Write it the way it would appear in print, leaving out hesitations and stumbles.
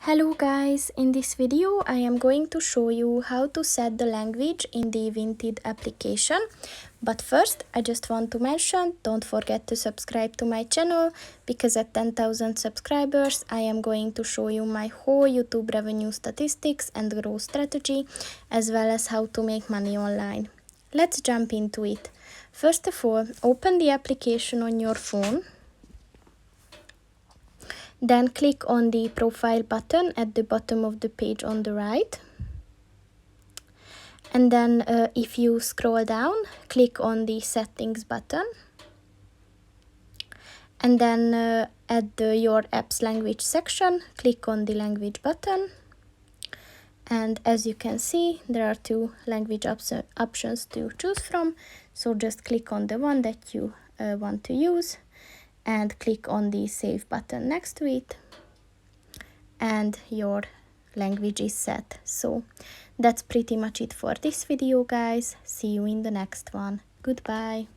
Hello guys, in this video I am going to show you how to set the language in the Vinted application. But first I just want to mention, don't forget to subscribe to my channel, because at 10,000 subscribers I am going to show you my whole YouTube revenue statistics and growth strategy, as well as how to make money online. Let's jump into it. First of all, open the application on your phone. Then click on the profile button at the bottom of the page on the right. And then if you scroll down, click on the settings button. And then at your app's language section, click on the language button. And as you can see, there are two language options to choose from. So just click on the one that you want to use and click on the save button next to it, and your language is set. So that's pretty much it for this video, guys. See you in the next one. Goodbye.